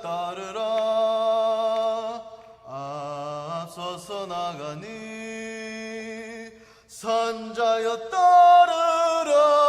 따르라 앞서서 나가니 산자여 따르라.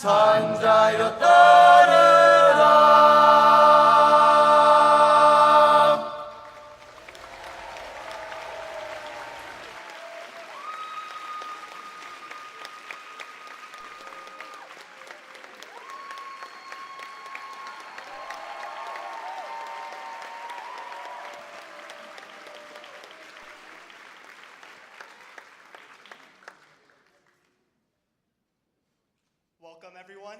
산자여 따르라. Welcome, everyone.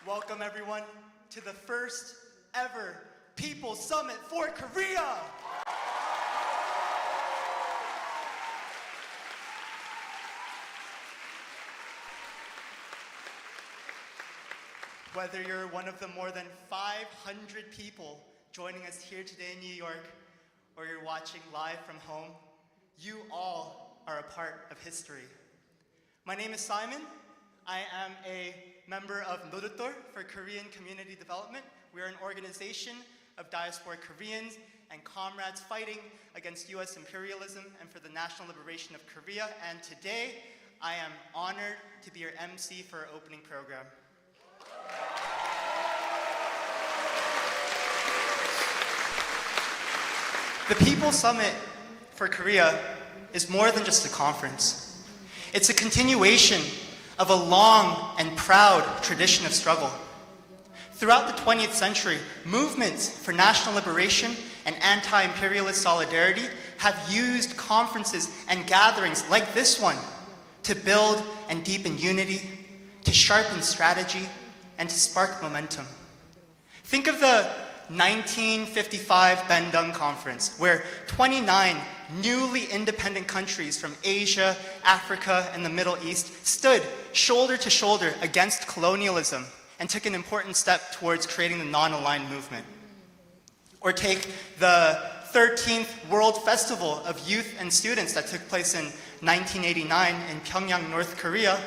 Welcome, everyone, to the first ever People's Summit for Korea. Whether you're one of the more than 500 people joining us here today in New York, or you're watching live from home, you all are a part of history. My name is Simon. I am a member of Moderator for Korean Community Development. We are an organization of diaspora Koreans and comrades fighting against US imperialism and for the national liberation of Korea. And today, I am honored to be your MC for our opening program. The People's Summit for Korea is more than just a conference. It's a continuation of a long and proud tradition of struggle. Throughout the 20th century, movements for national liberation and anti-imperialist solidarity have used conferences and gatherings like this one to build and deepen unity, to sharpen strategy, and to spark momentum. Think of the 1955 Bandung Conference, where 29 newly independent countries from Asia, Africa, and the Middle East stood shoulder to shoulder against colonialism and took an important step towards creating the non-aligned movement. Or take the 13th World Festival of Youth and Students that took place in 1989 in Pyongyang, North Korea,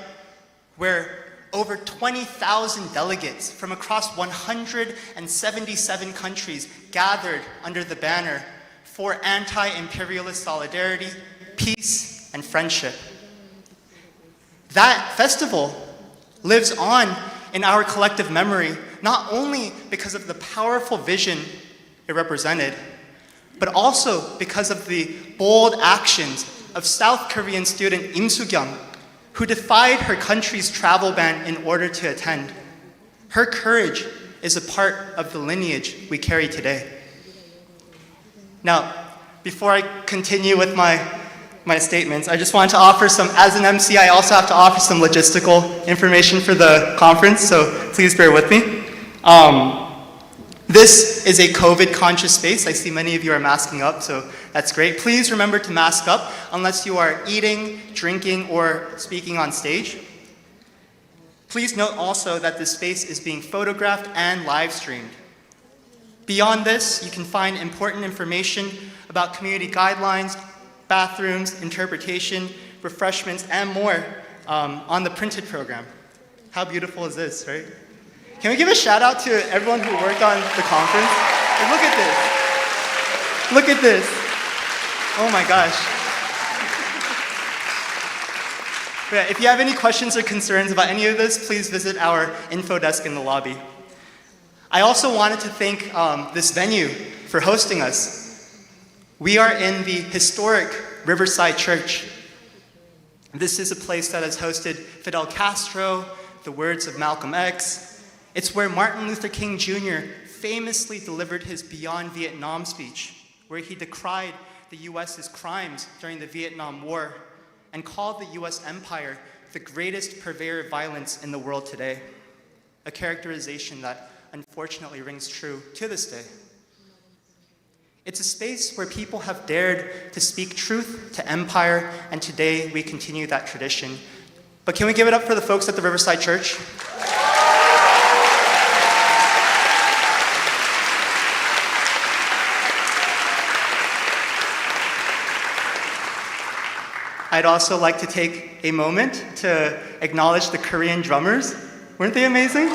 where over 20,000 delegates from across 177 countries gathered under the banner for anti-imperialist solidarity, peace, and friendship. That festival lives on in our collective memory, not only because of the powerful vision it represented, but also because of the bold actions of South Korean student Im Soo-kyung, who defied her country's travel ban in order to attend. Her courage is a part of the lineage we carry today. Now, before I continue with my statements, I just wanted to offer some, as an MC, I also have to offer some logistical information for the conference, so please bear with me. This is a COVID-conscious space. I see many of you are masking up, so that's great. Please remember to mask up unless you are eating, drinking, or speaking on stage. Please note also that this space is being photographed and live streamed. Beyond this, you can find important information about community guidelines, bathrooms, interpretation, refreshments, and more on the printed program. How beautiful is this, right? Can we give a shout out to everyone who worked on the conference? Like, look at this. Look at this. Oh my gosh. Yeah, if you have any questions or concerns about any of this, please visit our info desk in the lobby. I also wanted to thank this venue for hosting us. We are in the historic Riverside Church. This is a place that has hosted Fidel Castro, the words of Malcolm X. It's where Martin Luther King Jr. famously delivered his Beyond Vietnam speech, where he decried the US's crimes during the Vietnam War and called the US empire the greatest purveyor of violence in the world today, a characterization that unfortunately rings true to this day. It's a space where people have dared to speak truth to empire, and today we continue that tradition. But can we give it up for the folks at the Riverside Church? I'd also like to take a moment to acknowledge the Korean drummers. Weren't they amazing?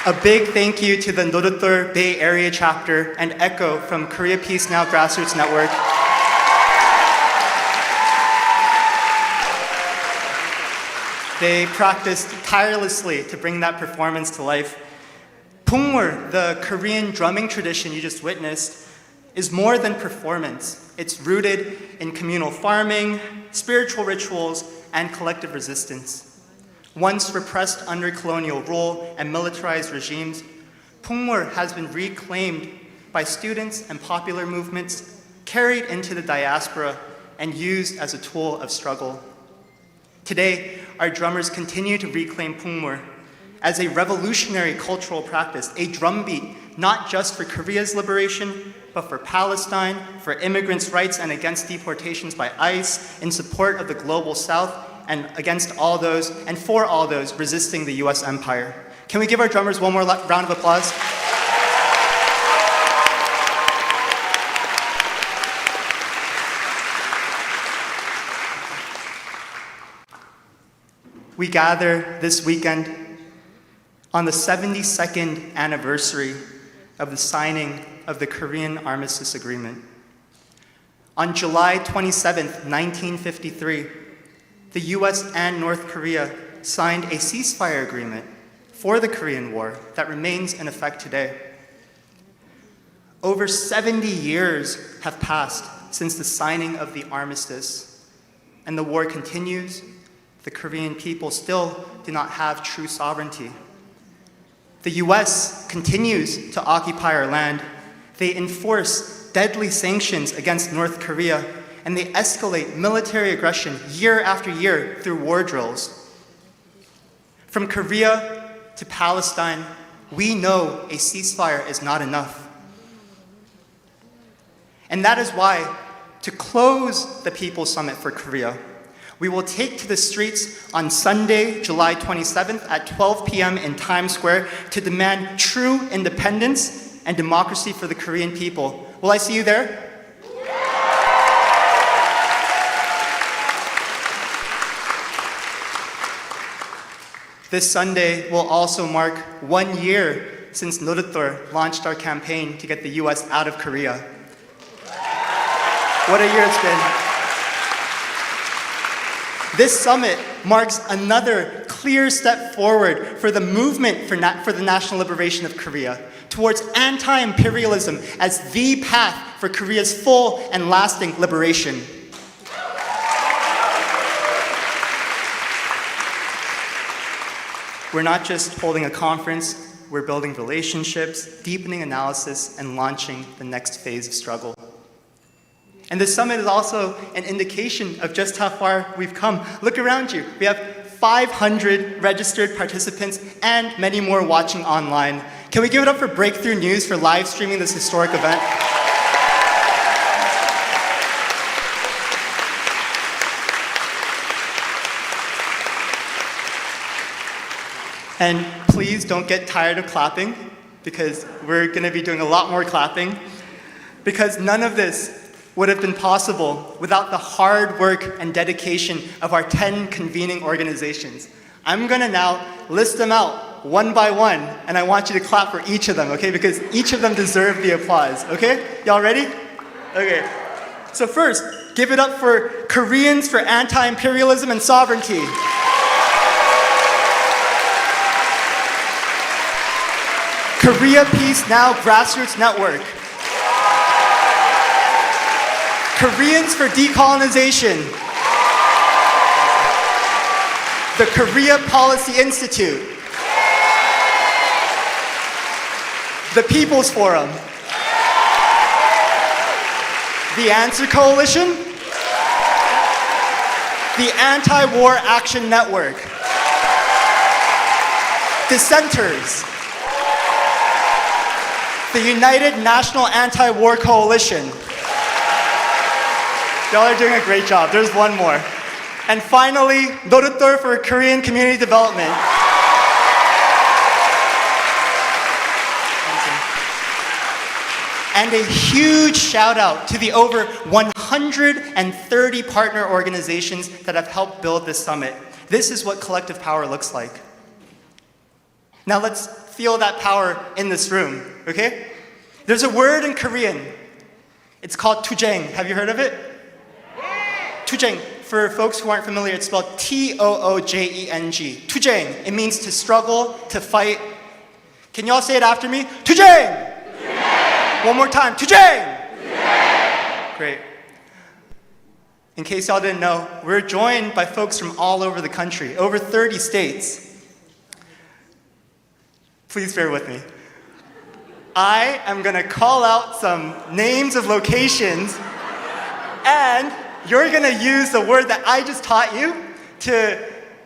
A big thank you to the Moderator Bay Area chapter and Echo from Korea Peace Now Grassroots Network. They practiced tirelessly to bring that performance to life. Pungmur, the Korean drumming tradition you just witnessed, is more than performance. It's rooted in communal farming, spiritual rituals, and collective resistance. Once repressed under colonial rule and militarized regimes, Pungmur has been reclaimed by students and popular movements, carried into the diaspora, and used as a tool of struggle. Today, our drummers continue to reclaim Pungmur as a revolutionary cultural practice, a drumbeat, not just for Korea's liberation, but for Palestine, for immigrants' rights, and against deportations by ICE, in support of the global South, and against all those, and for all those resisting the US empire. Can we give our drummers one more round of applause? We gather this weekend on the 72nd anniversary of the signing of the Korean Armistice Agreement. On July 27, 1953, the US and North Korea signed a ceasefire agreement for the Korean War that remains in effect today. Over 70 years have passed since the signing of the armistice, and the war continues. The Korean people still do not have true sovereignty. The US continues to occupy our land. They enforce deadly sanctions against North Korea, and they escalate military aggression year after year through war drills. From Korea to Palestine, we know a ceasefire is not enough. And that is why, to close the People's Summit for Korea, we will take to the streets on Sunday, July 27th at 12 p.m. in Times Square to demand true independence and democracy for the Korean people. Will I see you there? This Sunday will also mark 1 year since Moderator launched our campaign to get the US out of Korea. What a year it's been. This summit marks another clear step forward for the movement for the national liberation of Korea, towards anti-imperialism as the path for Korea's full and lasting liberation. We're not just holding a conference, we're building relationships, deepening analysis, and launching the next phase of struggle. And this summit is also an indication of just how far we've come. Look around you. We have 500 registered participants and many more watching online. Can we give it up for Breakthrough News for live streaming this historic event? And please don't get tired of clapping, because we're going to be doing a lot more clapping, because none of this would have been possible without the hard work and dedication of our 10 convening organizations. I'm going to now list them out one by one, and I want you to clap for each of them, okay? Because each of them deserve the applause, okay? Y'all ready? Okay. So first, give it up for Koreans for Anti-Imperialism and Sovereignty. Korea Peace Now Grassroots Network. Koreans for Decolonization. The Korea Policy Institute. The People's Forum. The Answer Coalition. The Anti-War Action Network. Dissenters. The United National Anti-War Coalition. Y'all are doing a great job. There's one more. And finally, Moderator for Korean Community Development. And a huge shout out to the over 130 partner organizations that have helped build this summit. This is what collective power looks like. Now let's feel that power in this room, okay? There's a word in Korean. It's called Jang. Have you heard of it? Jang. For folks who aren't familiar, it's spelled Toojeng. Jang. It means to struggle, to fight. Can y'all say it after me? Jang. One more time. Jang. Great. In case y'all didn't know, we're joined by folks from all over the country, over 30 states. Please bear with me. I am going to call out some names of locations, and you're going to use the word that I just taught you to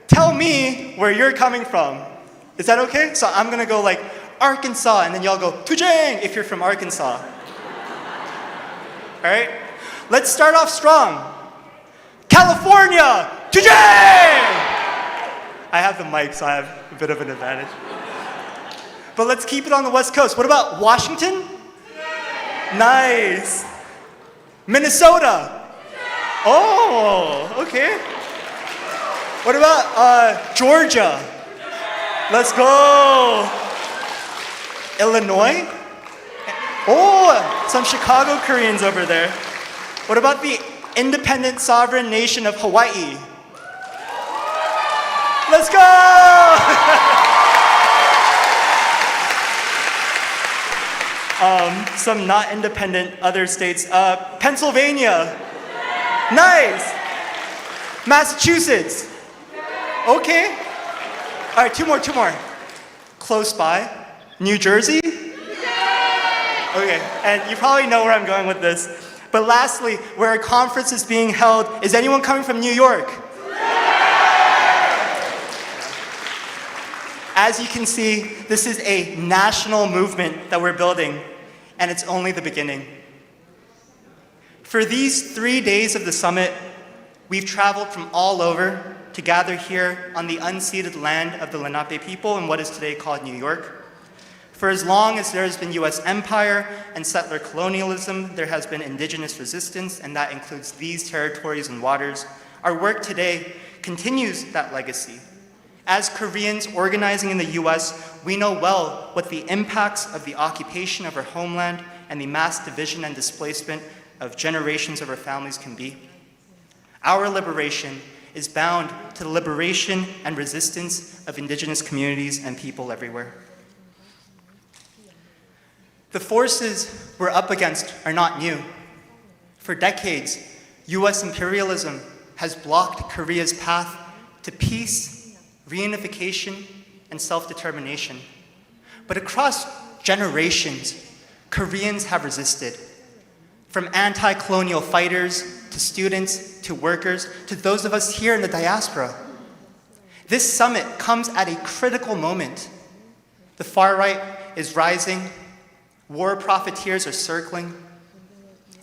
tell me where you're coming from. Is that okay? So I'm going to go like Arkansas, and then y'all go Jang if you're from Arkansas. All right? Let's start off strong. California, Jang! I have the mic, so I have a bit of an advantage. But let's keep it on the West Coast. What about Washington? Nice. Minnesota? Oh, okay. What about Georgia? Let's go. Illinois? Oh, some Chicago Koreans over there. What about the independent sovereign nation of Hawaii? Let's go! Some not independent other states. Pennsylvania. Nice. Massachusetts. Okay. All right, two more. Close by. New Jersey. Okay, and you probably know where I'm going with this. But lastly, where a conference is being held, is anyone coming from New York? As you can see, this is a national movement that we're building, and it's only the beginning. For these 3 days of the summit, we've traveled from all over to gather here on the unceded land of the Lenape people in what is today called New York. For as long as there has been US empire and settler colonialism, there has been indigenous resistance, and that includes these territories and waters. Our work today continues that legacy. As Koreans organizing in the US, we know well what the impacts of the occupation of our homeland and the mass division and displacement of generations of our families can be. Our liberation is bound to the liberation and resistance of indigenous communities and people everywhere. The forces we're up against are not new. For decades, US imperialism has blocked Korea's path to peace, reunification, and self-determination. But across generations, Koreans have resisted. From anti-colonial fighters, to students, to workers, to those of us here in the diaspora. This summit comes at a critical moment. The far right is rising, war profiteers are circling,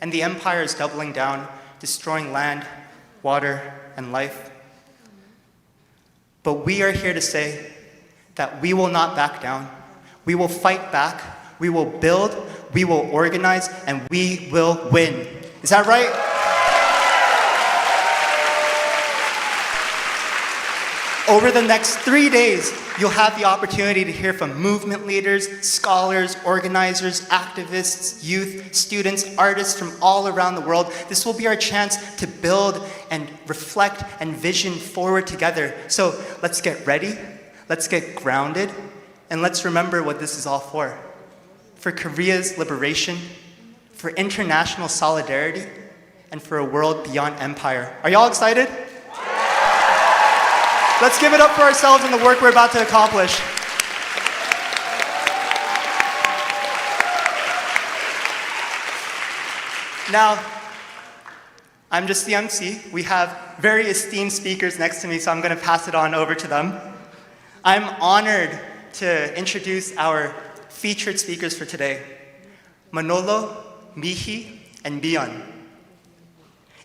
and the empire is doubling down, destroying land, water, and life. But we are here to say that we will not back down. We will fight back, we will build, we will organize, and we will win. Is that right? Over the next 3 days, you'll have the opportunity to hear from movement leaders, scholars, organizers, activists, youth, students, artists from all around the world. This will be our chance to build and reflect and vision forward together. So let's get ready, let's get grounded, and let's remember what this is all for. For Korea's liberation, for international solidarity, and for a world beyond empire. Are y'all excited? Let's give it up for ourselves and the work we're about to accomplish. Now, I'm just the MC. We have very esteemed speakers next to me, so I'm going to pass it on over to them. I'm honored to introduce our featured speakers for today, Manolo, Mihi, and Miyeon.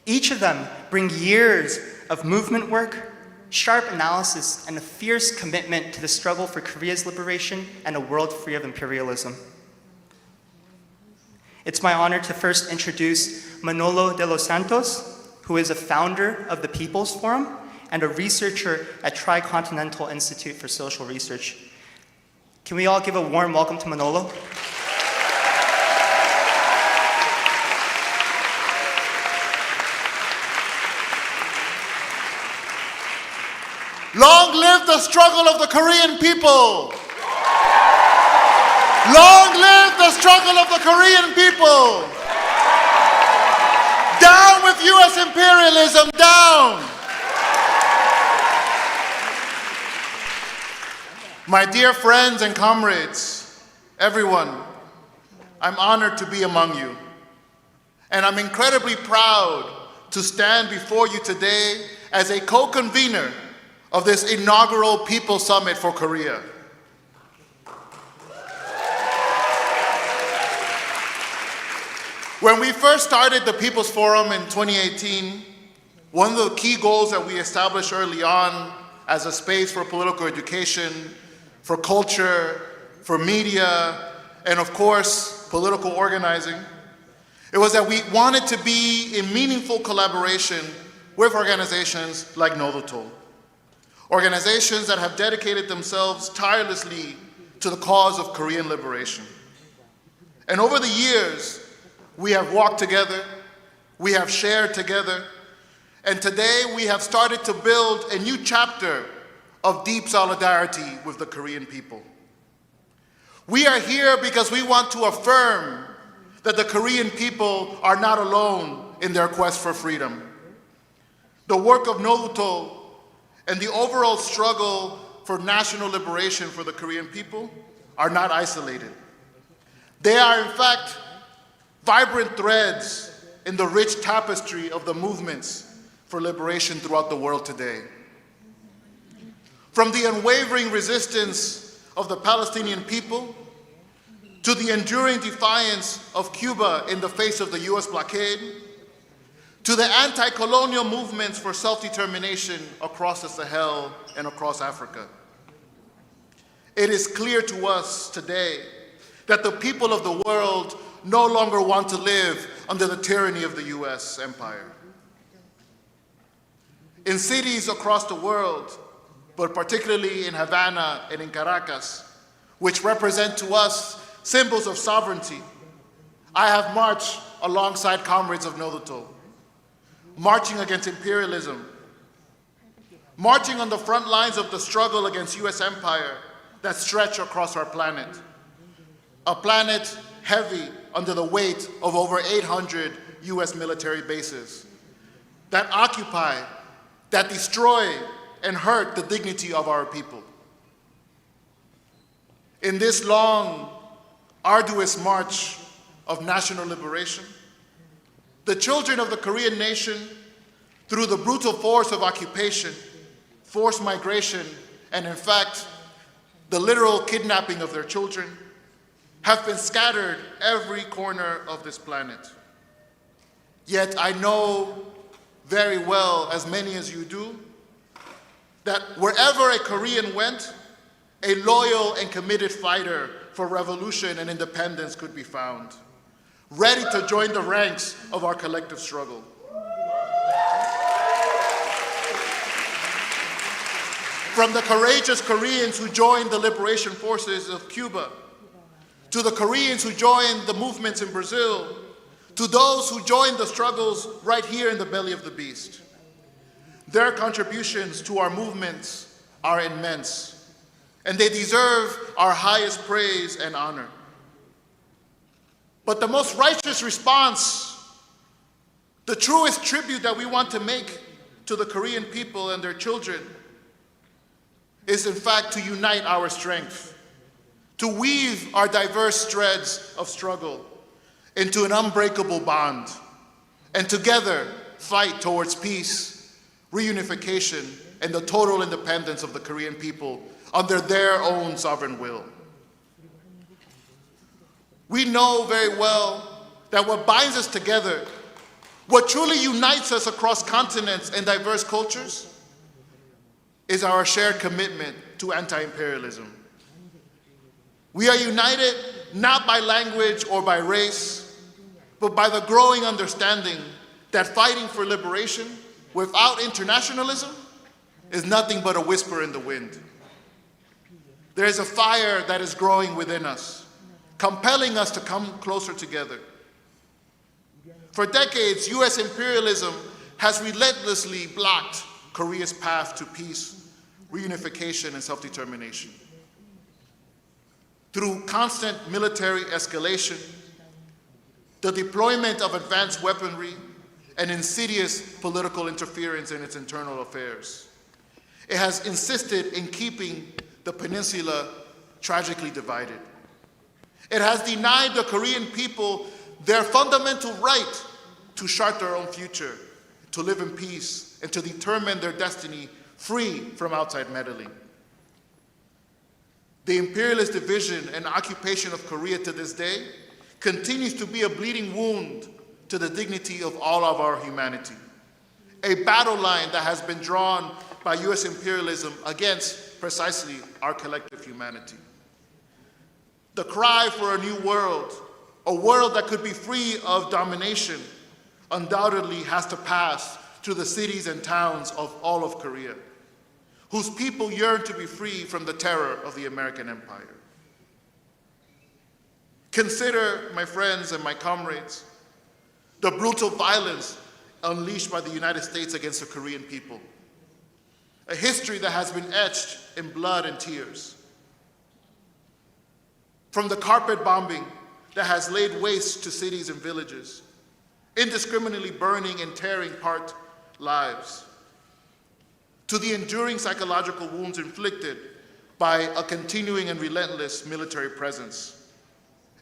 Each of them bring years of movement work, sharp analysis, and a fierce commitment to the struggle for Korea's liberation and a world free of imperialism. It's my honor to first introduce Manolo de los Santos, who is a founder of the People's Forum and a researcher at Tricontinental Institute for Social Research. Can we all give a warm welcome to Manolo? Long live the struggle of the Korean people! Long live the struggle of the Korean people! Down with US imperialism, down! My dear friends and comrades, everyone, I'm honored to be among you. And I'm incredibly proud to stand before you today as a co-convener of this inaugural People's Summit for Korea. When we first started the People's Forum in 2018, one of the key goals that we established early on as a space for political education, for culture, for media, and of course, political organizing, it was that we wanted to be in meaningful collaboration with organizations like Moderator. Organizations that have dedicated themselves tirelessly to the cause of Korean liberation. And over the years, we have walked together, we have shared together, and today we have started to build a new chapter of deep solidarity with the Korean people. We are here because we want to affirm that the Korean people are not alone in their quest for freedom. The work of Moderator and the overall struggle for national liberation for the Korean people are not isolated. They are, in fact, vibrant threads in the rich tapestry of the movements for liberation throughout the world today. From the unwavering resistance of the Palestinian people to the enduring defiance of Cuba in the face of the US blockade, to the anti-colonial movements for self-determination across the Sahel and across Africa. It is clear to us today that the people of the world no longer want to live under the tyranny of the US empire. In cities across the world, but particularly in Havana and in Caracas, which represent to us symbols of sovereignty, I have marched alongside comrades of Nodoto, marching against imperialism, marching on the front lines of the struggle against US empire that stretch across our planet. A planet heavy under the weight of over 800 US military bases that occupy, that destroy, and hurt the dignity of our people. In this long, arduous march of national liberation, the children of the Korean nation, through the brutal force of occupation, forced migration, and in fact, the literal kidnapping of their children, have been scattered every corner of this planet. Yet I know very well, as many as you do, that wherever a Korean went, a loyal and committed fighter for revolution and independence could be found, ready to join the ranks of our collective struggle. From the courageous Koreans who joined the liberation forces of Cuba, to the Koreans who joined the movements in Brazil, to those who joined the struggles right here in the belly of the beast. Their contributions to our movements are immense, and they deserve our highest praise and honor. But the most righteous response, the truest tribute that we want to make to the Korean people and their children, is in fact to unite our strength, to weave our diverse threads of struggle into an unbreakable bond, and together fight towards peace, reunification, and the total independence of the Korean people under their own sovereign will. We know very well that what binds us together, what truly unites us across continents and diverse cultures, is our shared commitment to anti-imperialism. We are united not by language or by race, but by the growing understanding that fighting for liberation without internationalism is nothing but a whisper in the wind. There is a fire that is growing within us, compelling us to come closer together. For decades, US imperialism has relentlessly blocked Korea's path to peace, reunification, and self-determination. Through constant military escalation, the deployment of advanced weaponry, and insidious political interference in its internal affairs, it has insisted in keeping the peninsula tragically divided. It has denied the Korean people their fundamental right to chart their own future, to live in peace, and to determine their destiny free from outside meddling. The imperialist division and occupation of Korea to this day continues to be a bleeding wound to the dignity of all of our humanity, a battle line that has been drawn by US imperialism against precisely our collective humanity. The cry for a new world, a world that could be free of domination, undoubtedly has to pass through the cities and towns of all of Korea, whose people yearn to be free from the terror of the American empire. Consider, my friends and my comrades, the brutal violence unleashed by the United States against the Korean people, a history that has been etched in blood and tears. From the carpet bombing that has laid waste to cities and villages, indiscriminately burning and tearing apart lives, to the enduring psychological wounds inflicted by a continuing and relentless military presence,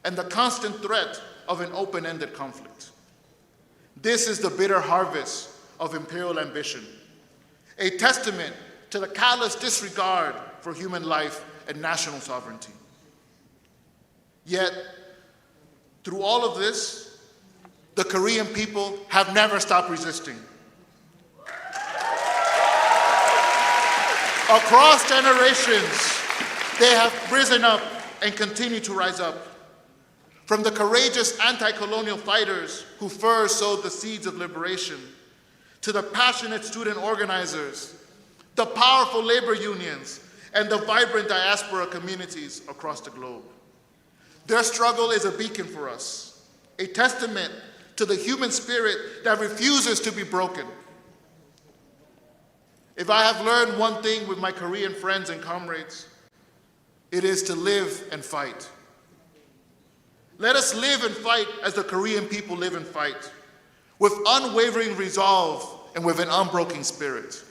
and the constant threat of an open-ended conflict. This is the bitter harvest of imperial ambition, a testament to the callous disregard for human life and national sovereignty. Yet, through all of this, the Korean people have never stopped resisting. Across generations, they have risen up and continue to rise up. From the courageous anti-colonial fighters who first sowed the seeds of liberation, to the passionate student organizers, the powerful labor unions, and the vibrant diaspora communities across the globe. Their struggle is a beacon for us, a testament to the human spirit that refuses to be broken. If I have learned one thing with my Korean friends and comrades, it is to live and fight. Let us live and fight as the Korean people live and fight, with unwavering resolve and with an unbroken spirit.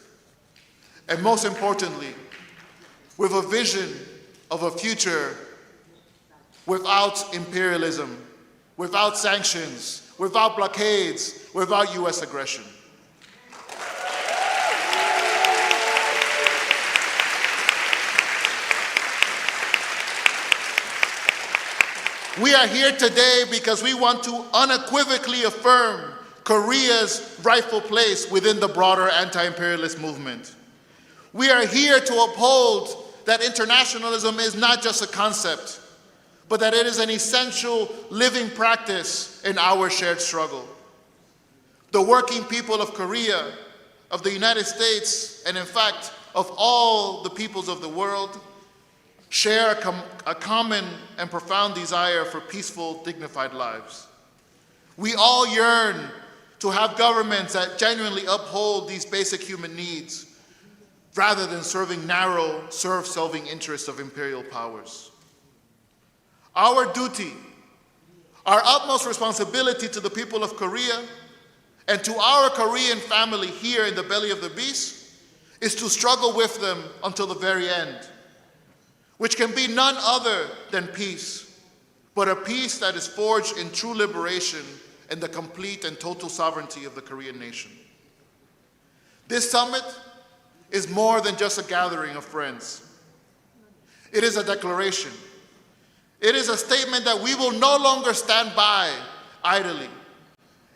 And most importantly, with a vision of a future without imperialism, without sanctions, without blockades, without US aggression. We are here today because we want to unequivocally affirm Korea's rightful place within the broader anti-imperialist movement. We are here to uphold that internationalism is not just a concept, but that it is an essential living practice in our shared struggle. The working people of Korea, of the United States, and in fact, of all the peoples of the world, share a common and profound desire for peaceful, dignified lives. We all yearn to have governments that genuinely uphold these basic human needs, rather than serving narrow, self-serving interests of imperial powers. Our duty, our utmost responsibility to the people of Korea and to our Korean family here in the belly of the beast is to struggle with them until the very end, which can be none other than peace, but a peace that is forged in true liberation and the complete and total sovereignty of the Korean nation. This summit is more than just a gathering of friends. It is a declaration. It is a statement that we will no longer stand by idly.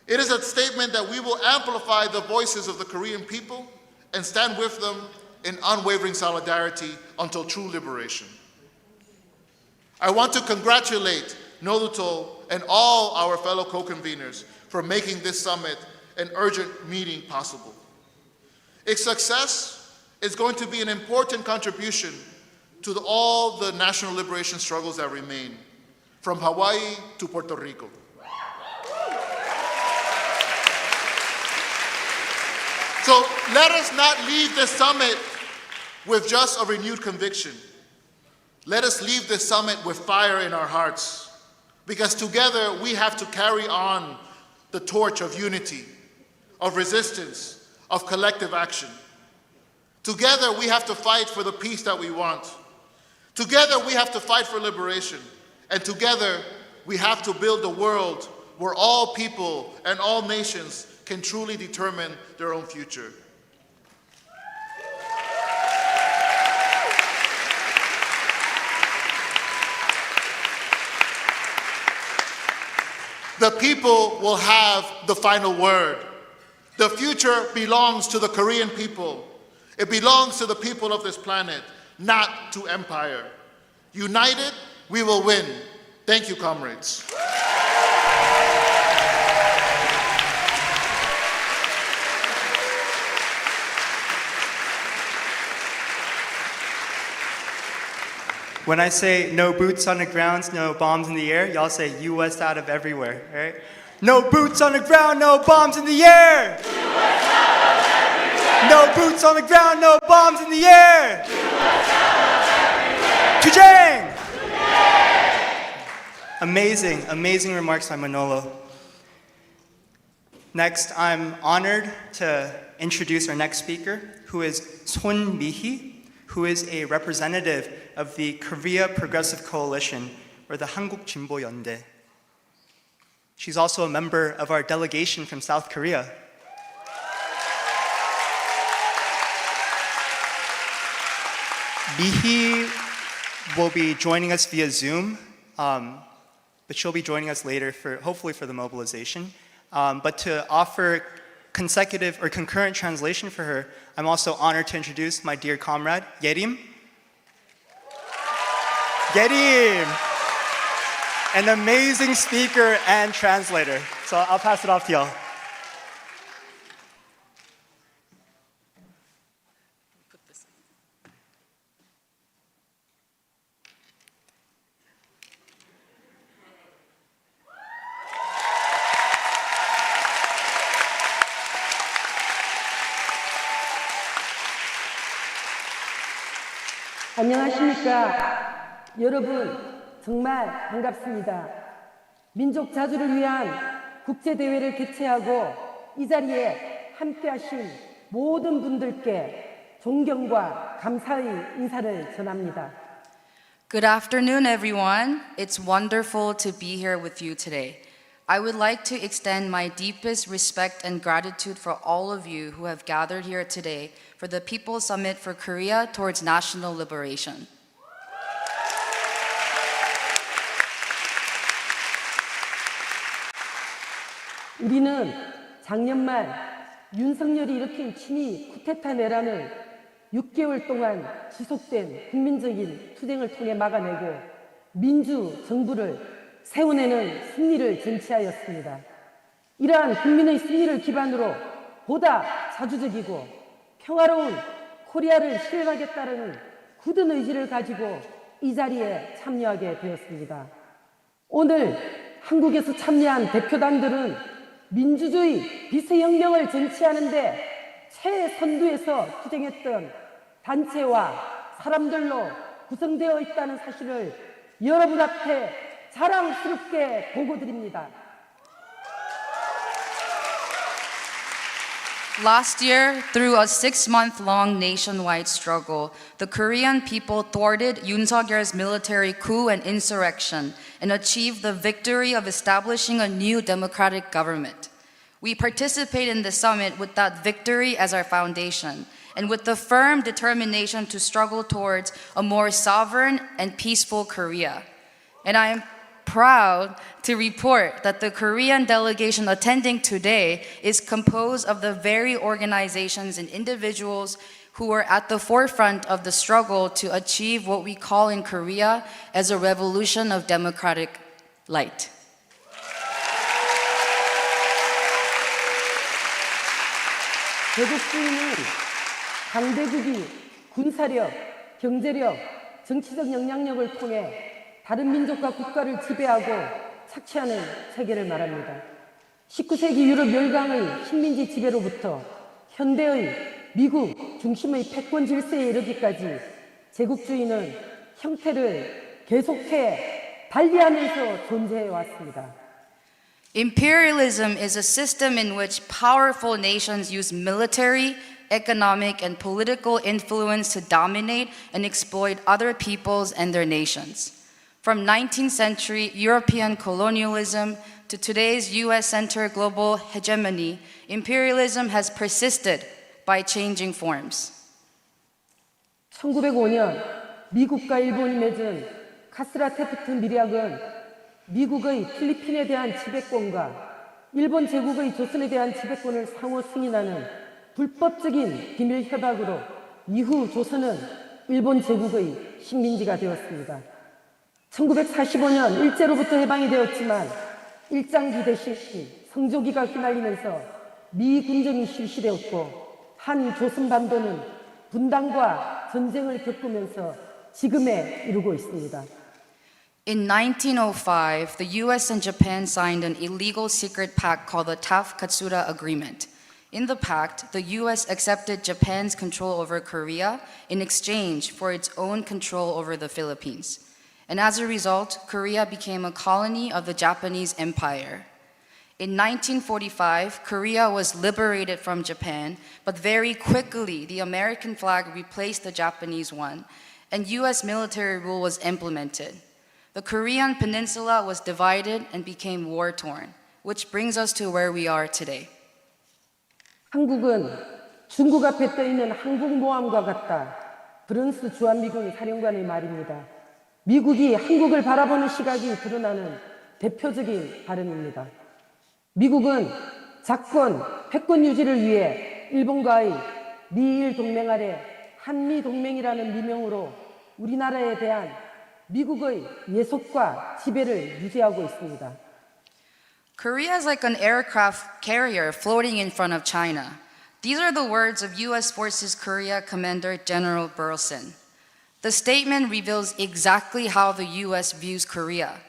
It is a statement that we will amplify the voices of the Korean people and stand with them in unwavering solidarity until true liberation. I want to congratulate Noluto and all our fellow co-conveners for making this summit an urgent meeting possible. Its success is going to be an important contribution to all the national liberation struggles that remain, from Hawaii to Puerto Rico. So let us not leave this summit with just a renewed conviction. Let us leave this summit with fire in our hearts, because together we have to carry on the torch of unity, of resistance, of collective action. Together we have to fight for the peace that we want. Together we have to fight for liberation. And together we have to build a world where all people and all nations can truly determine their own future. The people will have the final word. The future belongs to the Korean people. It belongs to the people of this planet, not to empire. United, we will win. Thank you, comrades. When I say no boots on the ground, no bombs in the air, y'all say US out of everywhere, right? No boots on the ground, no bombs in the air! US out of everywhere! No boots on the ground, no bombs in the air! US out of everywhere! To Jang! Amazing, amazing remarks by Manolo. Next, I'm honored to introduce our next speaker, who is Mihi Son, who is a representative of the Korea Progressive Coalition, or the Han국 Jinbo Yeondae. She's also a member of our delegation from South Korea. Mihi will be joining us via Zoom, but she'll be joining us later, hopefully for the mobilization. But to offer consecutive or concurrent translation for her, I'm also honored to introduce my dear comrade, Yerim. Yerim, an amazing speaker and translator. So I'll pass it off to y'all. 안녕하십니까. 여러분, 정말 반갑습니다. 민족 자주를 위한 국제대회를 개최하고 이 자리에 함께하신 모든 분들께 존경과 감사의 인사를 전합니다. Good afternoon, everyone. It's wonderful to be here with you today. I would like to extend my deepest respect and gratitude for all of you who have gathered here today for the People's Summit for Korea towards National Liberation. 우리는 작년 말 윤석열이 일으킨 친위 쿠데타 내란을 6개월 동안 지속된 국민적인 투쟁을 통해 막아내고 민주 정부를 세워내는 승리를 쟁취하였습니다. 이러한 국민의 승리를 기반으로 보다 자주적이고 평화로운 코리아를 실현하겠다는 굳은 의지를 가지고 이 자리에 참여하게 되었습니다. 오늘 한국에서 참여한 대표단들은 민주주의 비스혁명을 쟁취하는데 최선두에서 투쟁했던 단체와 사람들로 구성되어 있다는 사실을 여러분 앞에 자랑스럽게 보고드립니다. Last year, through a 6-month-long nationwide struggle, the Korean people thwarted Yoon Suk-yeol's military coup and insurrection and achieved the victory of establishing a new democratic government. We participate in the summit with that victory as our foundation and with the firm determination to struggle towards a more sovereign and peaceful Korea. And I am proud to report that the Korean delegation attending today is composed of the very organizations and individuals who were at the forefront of the struggle to achieve what we call in Korea as a revolution of democratic light. 제국주의는 강대국이 군사력, 경제력, 정치적 영향력을 통해 다른 민족과 국가를 지배하고 착취하는 체계를 말합니다. 19세기 유럽 열강의 식민지 지배로부터 현대의 미국 중심의 패권 질서에 이르기까지 제국주의는 형태를 계속해 달리하면서 존재해 왔습니다. Imperialism is a system in which powerful nations use military, economic, and political influence to dominate and exploit other peoples and their nations. From 19th century European colonialism to today's US-centered global hegemony, imperialism has persisted by changing forms. 1905년 미국과 일본이 맺은 카스라 테프트 밀약은 미국의 필리핀에 대한 지배권과 일본 제국의 조선에 대한 지배권을 상호 승인하는 불법적인 비밀 협약으로 이후 조선은 일본 제국의 식민지가 되었습니다. 1945년 일제로부터 해방이 되었지만 일장기 대신 성조기가 휘날리면서 미군정이 실시되었고 한 조선반도는 분단과 전쟁을 겪으면서 지금에 이르고 있습니다. In 1905, the US and Japan signed an illegal secret pact called the Taft-Katsura Agreement. In the pact, the US accepted Japan's control over Korea in exchange for its own control over the Philippines. And as a result, Korea became a colony of the Japanese Empire. In 1945, Korea was liberated from Japan, but very quickly the American flag replaced the Japanese one, and US military rule was implemented. The Korean peninsula was divided and became war-torn, which brings us to where we are today. 한국은 중국 앞에 떠있는 항공모함과 같다. 브런스 주한미군 사령관의 말입니다. 미국이 한국을 바라보는 시각이 드러나는 대표적인 발언입니다. 미국은 작권, 패권 유지를 위해 일본과의 미일 동맹 아래 한미동맹이라는 미명으로 우리나라에 대한 미국의 예속과 지배를 유지하고 있습니다. Korea is like an aircraft carrier floating in front of China. These are the words of U.S. Forces Korea Commander General Burleson. The statement reveals exactly how the U.S. views Korea.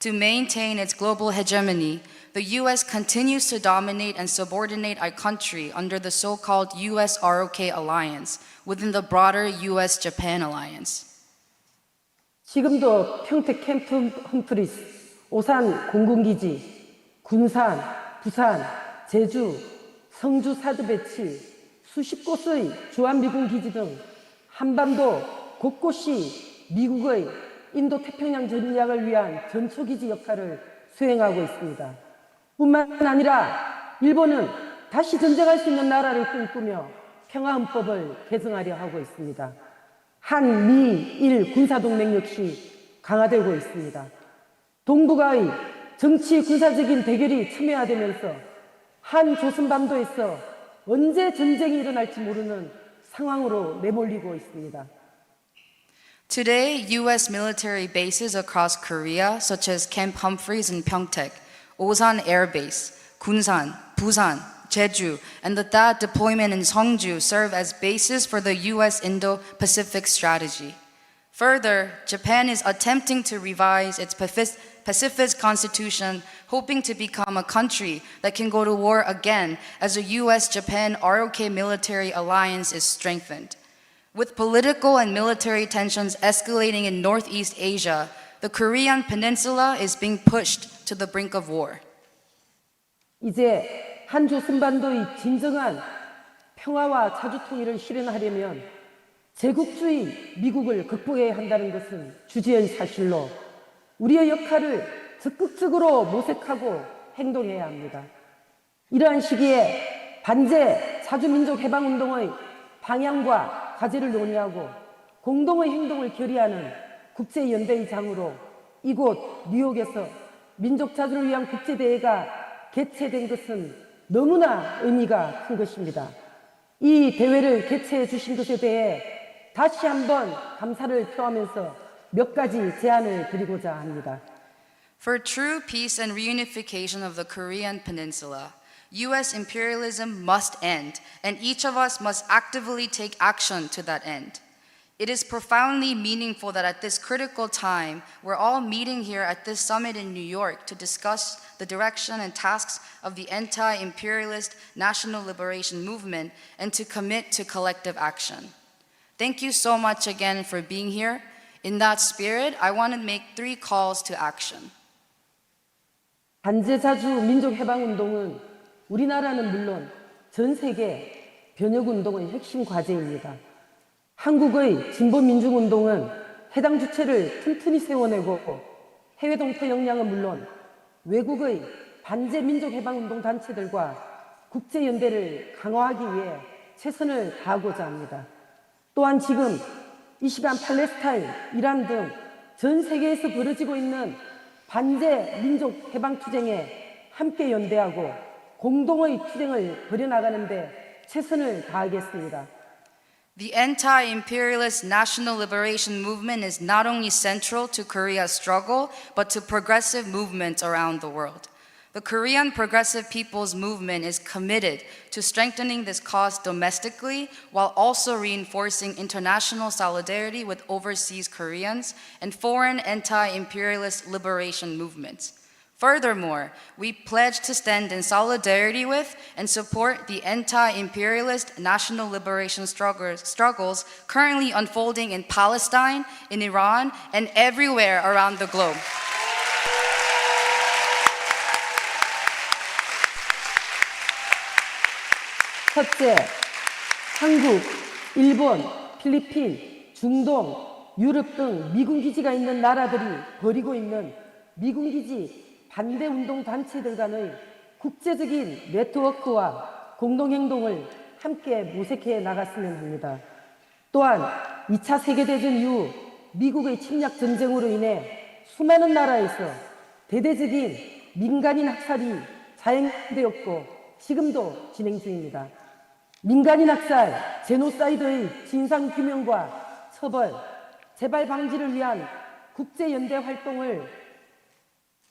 To maintain its global hegemony, the U.S. continues to dominate and subordinate our country under the so-called U.S. ROK alliance within the broader U.S.-Japan alliance. 지금도 평택 캠프 험프리스, 오산 공군기지, 군산, 부산, 제주, 성주 사드 배치, 수십 곳의 주한미군 기지 등 한반도 곳곳이 미국의 인도태평양 전략을 위한 전초기지 역할을 수행하고 있습니다. 뿐만 아니라 일본은 다시 전쟁할 수 있는 나라를 꿈꾸며 평화헌법을 개정하려 하고 있습니다. 한미일 군사동맹 역시 강화되고 있습니다. 동북아의 정치 군사적인 대결이 첨예화되면서 한조선반도에서 언제 전쟁이 일어날지 모르는 상황으로 내몰리고 있습니다. Today, U.S. military bases across Korea, such as Camp Humphreys in Pyeongtaek, Osan Air Base, Gunsan, Busan, Jeju, and the THAAD deployment in Seongju serve as bases for the U.S. Indo-Pacific strategy. Further, Japan is attempting to revise its pacifist constitution, hoping to become a country that can go to war again as the U.S.-Japan ROK military alliance is strengthened. With political and military tensions escalating in Northeast Asia, the Korean peninsula is being pushed to the brink of war. 이제 한조선반도의 진정한 평화와 자주통일을 실현하려면 제국주의 미국을 극복해야 한다는 것은 주지의 사실로 우리의 역할을 적극적으로 모색하고 행동해야 합니다. 이러한 시기에 반제 자주민족 해방운동의 방향과 과제를 논의하고 공동의 행동을 결의하는 국제연대의 장으로 이곳 뉴욕에서 민족 자주를 위한 국제대회가 개최된 것은 너무나 의미가 큰 것입니다. 이 대회를 개최해 주신 것에 대해 다시 한번 감사를 표하면서 몇 가지 제안을 드리고자 합니다. For true peace and reunification of the Korean peninsula, U.S. imperialism must end, and each of us must actively take action to that end. It is profoundly meaningful that at this critical time, we're all meeting here at this summit in New York to discuss the direction and tasks of the anti-imperialist national liberation movement and to commit to collective action. Thank you so much again for being here. In that spirit, I want to make 3 calls to action. 반제자주 민족해방운동은 우리나라는 물론 전 세계 변혁운동의 핵심 과제입니다. 한국의 진보민중운동은 해당 주체를 튼튼히 세워내고 해외 동포 역량은 물론 외국의 반제민족해방운동 단체들과 국제연대를 강화하기 위해 최선을 다하고자 합니다. 또한 지금 이 시간 팔레스타인, 이란 등 전 세계에서 벌어지고 있는 반제 민족 해방 투쟁에 함께 연대하고 공동의 투쟁을 벌여나가는 데 최선을 다하겠습니다. The anti-imperialist national liberation movement is not only central to Korea's struggle, but to progressive movements around the world. The Korean Progressive People's Movement is committed to strengthening this cause domestically while also reinforcing international solidarity with overseas Koreans and foreign anti-imperialist liberation movements. Furthermore, we pledge to stand in solidarity with and support the anti-imperialist national liberation struggles currently unfolding in Palestine, in Iran, and everywhere around the globe. 첫째, 한국, 일본, 필리핀, 중동, 유럽 등 미군 기지가 있는 나라들이 벌이고 있는 미군 기지 반대 운동 단체들 간의 국제적인 네트워크와 공동행동을 함께 모색해 나갔으면 합니다. 또한 2차 세계대전 이후 미국의 침략 전쟁으로 인해 수많은 나라에서 대대적인 민간인 학살이 자행되었고 지금도 진행 중입니다. 민간인 학살, 제노사이드의 진상규명과 처벌, 재발 방지를 위한 국제연대 활동을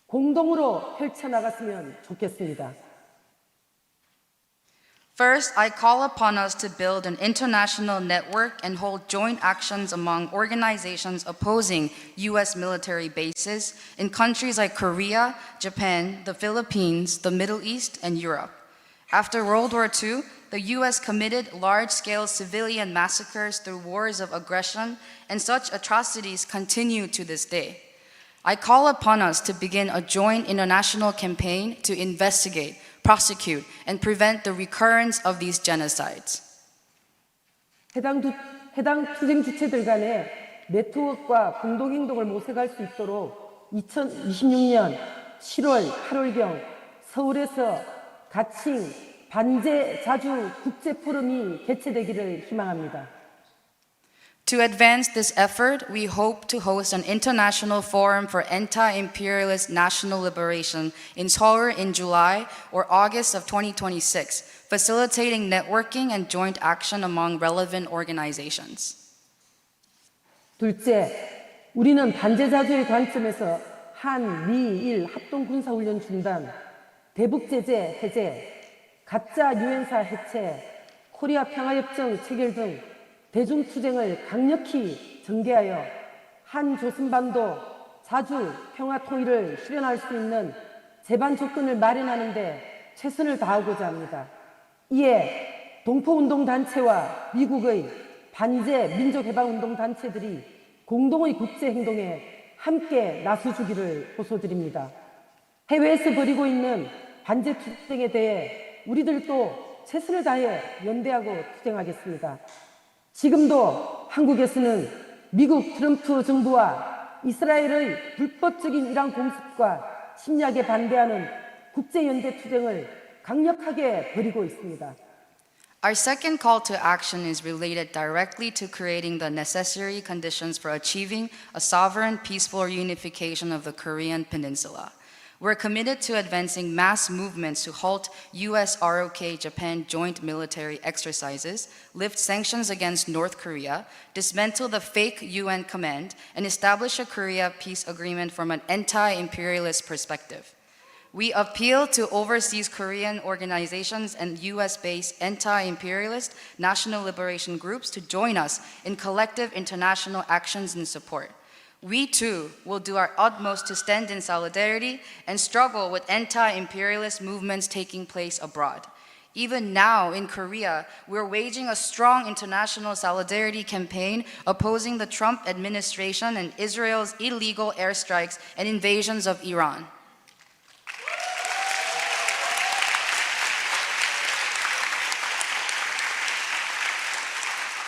공동으로 펼쳐나갔으면 좋겠습니다. First, I call upon us to build an international network and hold joint actions among organizations opposing U.S. military bases in countries like Korea, Japan, the Philippines, the Middle East, and Europe. After World War II, the U.S. committed large-scale civilian massacres through wars of aggression, and such atrocities continue to this day. I call upon us to begin a joint international campaign to investigate, prosecute, and prevent the recurrence of these genocides. 해당 투쟁 주체들 간의 네트워크와 공동행동을 모색할 수 있도록 2026년 7월, 8월경 서울에서 가칭 반제 자주 국제 포럼이 개최되기를 희망합니다. To advance this effort, we hope to host an international forum for anti-imperialist national liberation in Seoul in July or August of 2026, facilitating networking and joint action among relevant organizations. 둘째, 우리는 반제자주의 관점에서 한, 미, 일 합동군사훈련 중단, 대북제재 해제, 가짜 유엔사 해체, 코리아 평화협정 체결 등 대중투쟁을 강력히 전개하여 한조선반도 자주 평화통일을 실현할 수 있는 제반 조건을 마련하는 데 최선을 다하고자 합니다. 이에 동포운동단체와 미국의 반제 민족해방운동단체들이 공동의 국제행동에 함께 나서주기를 호소드립니다. 해외에서 벌이고 있는 반제 투쟁에 대해 우리들도 최선을 다해 연대하고 투쟁하겠습니다. 지금도 한국에서는 미국 트럼프 정부와 이스라엘의 불법적인 이란 공습과 침략에 반대하는 국제연대 투쟁을 강력하게 벌이고 있습니다. Our second call to action is related directly to creating the necessary conditions for achieving a sovereign, peaceful reunification of the Korean Peninsula. We're committed to advancing mass movements to halt US ROK Japan joint military exercises, lift sanctions against North Korea, dismantle the fake UN command, and establish a Korea peace agreement from an anti-imperialist perspective. We appeal to overseas Korean organizations and US-based anti-imperialist national liberation groups to join us in collective international actions in support. We too will do our utmost to stand in solidarity and struggle with anti-imperialist movements taking place abroad. Even now in Korea, we're waging a strong international solidarity campaign opposing the Trump administration and Israel's illegal airstrikes and invasions of Iran.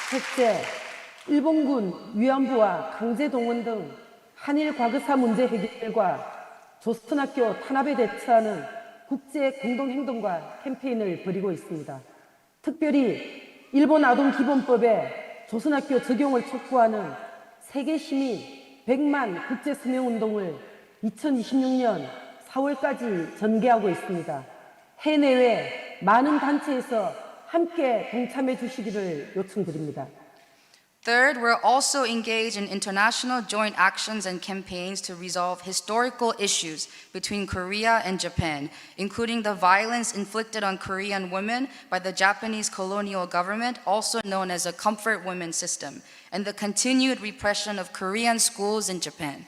셋째, 일본군 위안부와 강제동원 등 한일 과거사 문제 해결과 조선학교 탄압에 대처하는 국제 공동행동과 캠페인을 벌이고 있습니다. 특별히 일본 아동기본법에 조선학교 적용을 촉구하는 세계시민 100만 국제서명운동을 2026년 4월까지 전개하고 있습니다. 해내외 많은 단체에서 함께 동참해 주시기를 요청드립니다. Third, we're also engaged in international joint actions and campaigns to resolve historical issues between Korea and Japan, including the violence inflicted on Korean women by the Japanese colonial government, also known as a comfort women system, and the continued repression of Korean schools in Japan.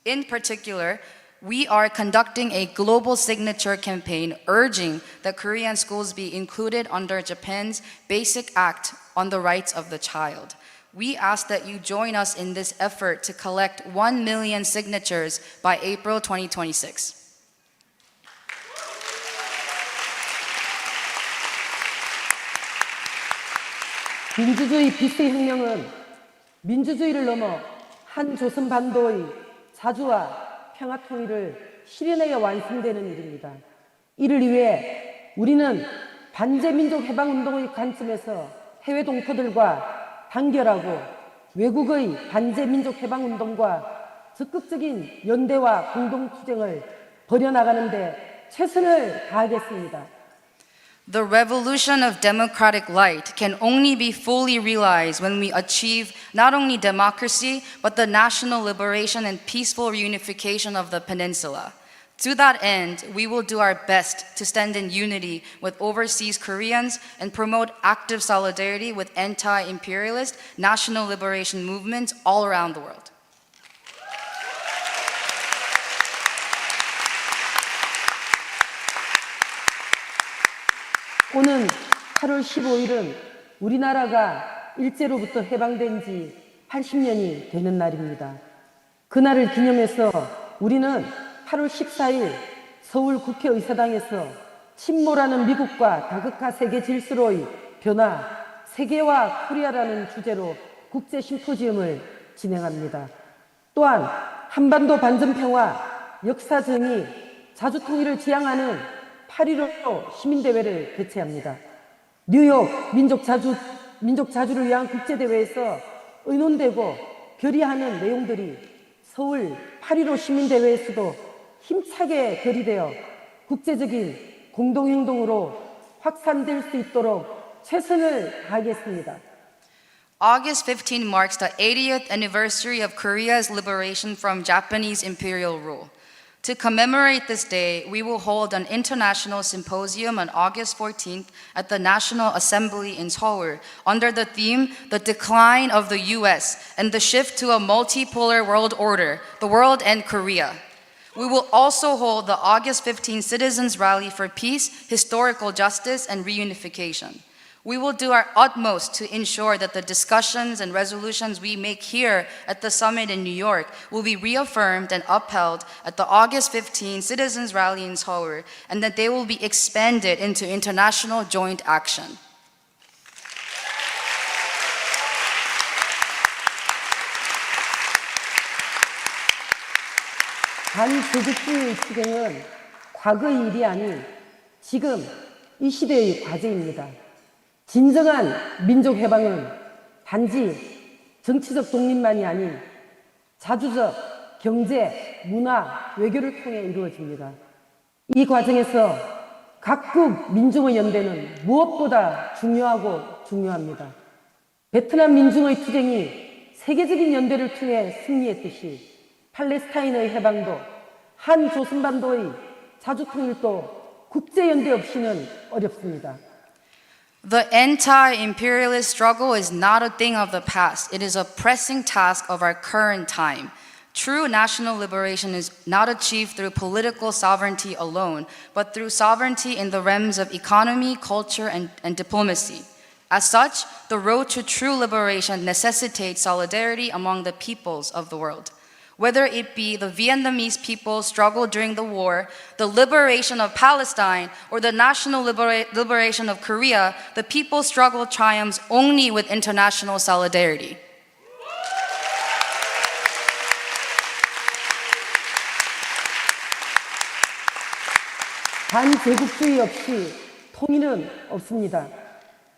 In particular, we are conducting a global signature campaign urging that Korean schools be included under Japan's Basic Act on the Rights of the Child. We ask that you join us in this effort to collect 1 million signatures by April 2026. 민주주의 비스혁명은 민주주의를 넘어 한 조선반도의 자주와 평화통일을 실현하여 완성되는 일입니다. 이를 위해 우리는 반제민족해방운동의 관점에서 해외 동포들과 단결하고 외국의 반제민족해방운동과 적극적인 연대와 공동투쟁을 벌여나가는 데 최선을 다하겠습니다. The revolution of democratic light can only be fully realized when we achieve not only democracy, but the national liberation and peaceful reunification of the peninsula. To that end, we will do our best to stand in unity with overseas Koreans and promote active solidarity with anti-imperialist national liberation movements all around the world. 오는 8월 15일은 우리나라가 일제로부터 해방된 지 80년이 되는 날입니다. 그날을 기념해서 우리는 8월 14일 서울 국회의사당에서 침몰하는 미국과 다극화 세계 질서로의 변화, 세계와 코리아라는 주제로 국제 심포지엄을 진행합니다. 또한 한반도 반전평화, 역사정의, 자주통일을 지향하는 8.15 시민대회를 개최합니다. 뉴욕 민족자주를 위한 국제대회에서 의논되고 결의하는 내용들이 서울 8.15 시민대회에서도 힘차게 결의되어 국제적인 공동행동으로 확산될 수 있도록 최선을 다하겠습니다. August 15 marks the 80th anniversary of Korea's liberation from Japanese imperial rule. To commemorate this day, we will hold an international symposium on August 14th at the National Assembly in Seoul under the theme, The Decline of the US and the Shift to a Multipolar World Order, the World and Korea. We will also hold the August 15 Citizens Rally for Peace, Historical Justice, and Reunification. We will do our utmost to ensure that the discussions and resolutions we make here at the summit in New York will be reaffirmed and upheld at the August 15 Citizens Rally in Seoul, and that they will be expanded into international joint action. 반제국주의 추경은 과거의 일이 아닌 지금 이 시대의 과제입니다. 진정한 민족 해방은 단지 정치적 독립만이 아닌 자주적 경제, 문화, 외교를 통해 이루어집니다. 이 과정에서 각국 민중의 연대는 무엇보다 중요합니다. 베트남 민중의 투쟁이 세계적인 연대를 통해 승리했듯이 팔레스타인의 해방도, 한 조선반도의 자주통일도 국제연대 없이는 어렵습니다. The anti-imperialist struggle is not a thing of the past. It is a pressing task of our current time. True national liberation is not achieved through political sovereignty alone, but through sovereignty in the realms of economy, culture, and diplomacy. As such, the road to true liberation necessitates solidarity among the peoples of the world. Whether it be the Vietnamese people's struggle during the war, the liberation of Palestine, or the national liberation of Korea, the people's struggle triumphs only with international solidarity. 반제국주의 없이 통일은 없습니다.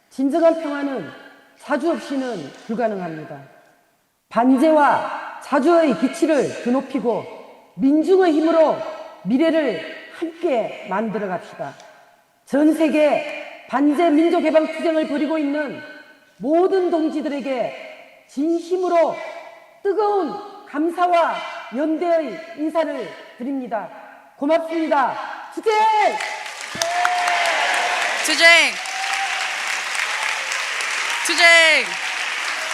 진정한 평화는 자주 없이는 불가능합니다. 반제와 자주의 기치를 드높이고 민중의 힘으로 미래를 함께 만들어 갑시다. 전 세계 반제 민족해방 투쟁을 벌이고 있는 모든 동지들에게 진심으로 뜨거운 감사와 연대의 인사를 드립니다. 고맙습니다. 투쟁! 투쟁! 투쟁!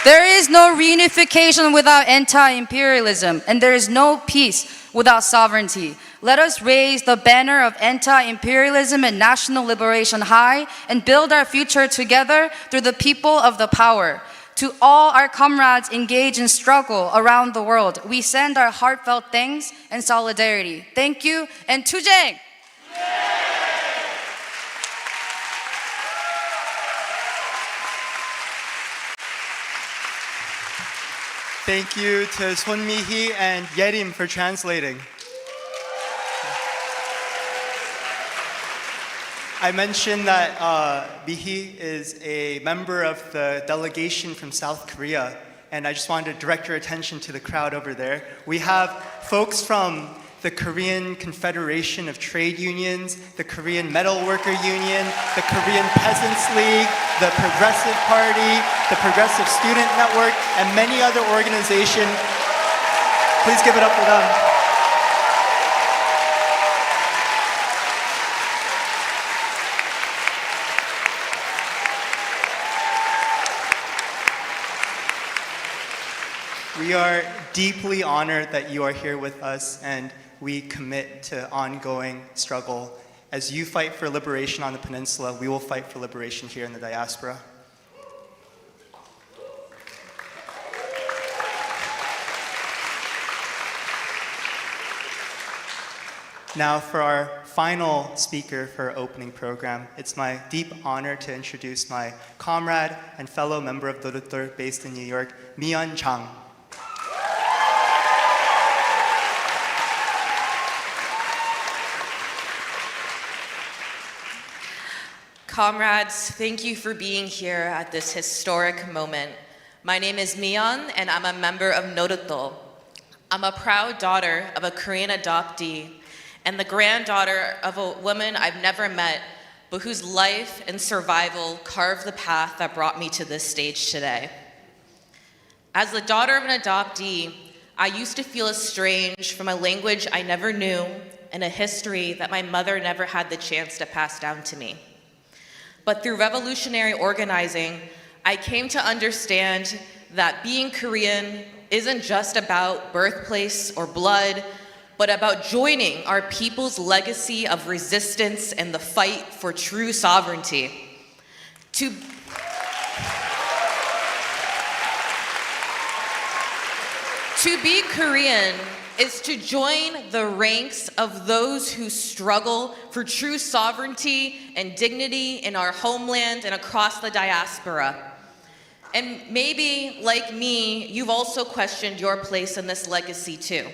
There is no reunification without anti-imperialism, and there is no peace without sovereignty. Let us raise the banner of anti-imperialism and national liberation high and build our future together through the people of the power. To all our comrades engaged in struggle around the world, we send our heartfelt thanks and solidarity. Thank you, and 투쟁! Thank you to Son Mihi and Yerim for translating. I mentioned that Mihi is a member of the delegation from South Korea, and I just wanted to direct your attention to the crowd over there. We have folks from the Korean Confederation of Trade Unions, the Korean Metal Worker Union, the Korean Peasants League, the Progressive Party, the Progressive Student Network, and many other organizations. Please give it up for them. We are deeply honored that you are here with us, and we commit to ongoing struggle As you fight for liberation on the peninsula, we will fight for liberation here in the diaspora. Now for our final speaker for our opening program, it's my deep honor to introduce my comrade and fellow member of Moderator based in New York, Miyeon Chang. Comrades, thank you for being here at this historic moment. My name is Miyeon, and I'm a member of Moderator. I'm a proud daughter of a Korean adoptee and the granddaughter of a woman I've never met, but whose life and survival carved the path that brought me to this stage today. As the daughter of an adoptee, I used to feel estranged from a language I never knew and a history that my mother never had the chance to pass down to me. But through revolutionary organizing, I came to understand that being Korean isn't just about birthplace or blood, but about joining our people's legacy of resistance and the fight for true sovereignty. To be Korean is to join the ranks of those who struggle for true sovereignty and dignity in our homeland and across the diaspora. And maybe, like me, you've also questioned your place in this legacy too.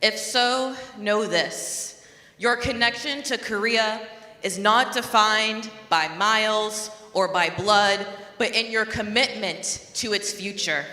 If so, know this: your connection to Korea is not defined by miles or by blood, but in your commitment to its future.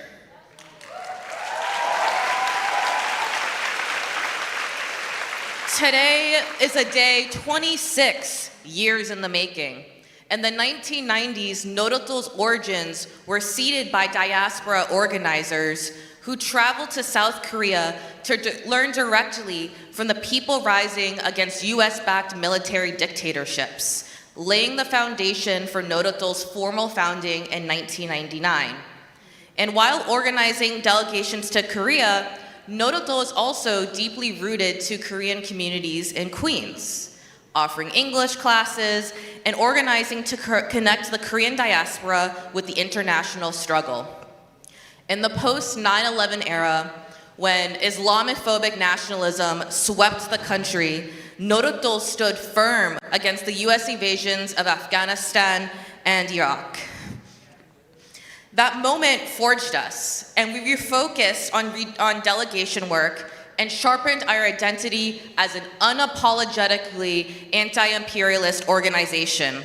Today is a day 26 years in the making. In the 1990s, Moderator's origins were seeded by diaspora organizers who traveled to South Korea to learn directly from the people rising against US-backed military dictatorships, laying the foundation for Moderator's formal founding in 1999. And while organizing delegations to Korea, Moderator is also deeply rooted to Korean communities in Queens, offering English classes and organizing to connect the Korean diaspora with the international struggle. In the post-9/11 era, when Islamophobic nationalism swept the country, Moderator stood firm against the US invasions of Afghanistan and Iraq. That moment forged us, and we refocused on delegation work and sharpened our identity as an unapologetically anti-imperialist organization.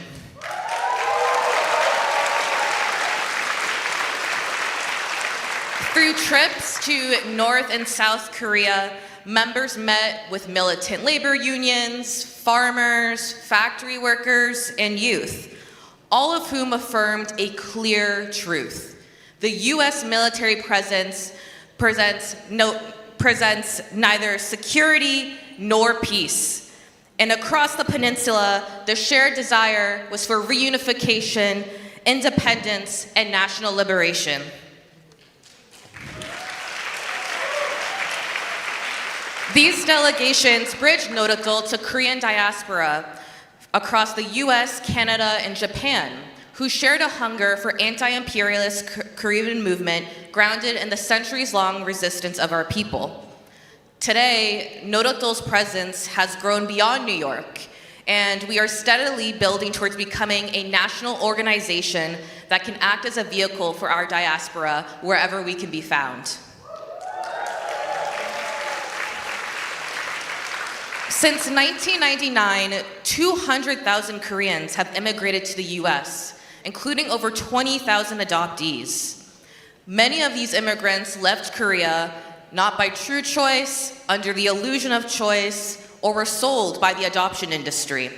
Through trips to North and South Korea, members met with militant labor unions, farmers, factory workers, and youth, all of whom affirmed a clear truth: the US military presence presents neither security nor peace. And across the peninsula, the shared desire was for reunification, independence, and national liberation. These delegations bridged Moderator to Korean diaspora across the US, Canada, and Japan, who shared a hunger for anti-imperialist Korean movement grounded in the centuries-long resistance of our people. Today, Moderator's presence has grown beyond New York, and we are steadily building towards becoming a national organization that can act as a vehicle for our diaspora wherever we can be found. Since 1999, 200,000 Koreans have immigrated to the US, including over 20,000 adoptees. Many of these immigrants left Korea not by true choice, under the illusion of choice, or were sold by the adoption industry.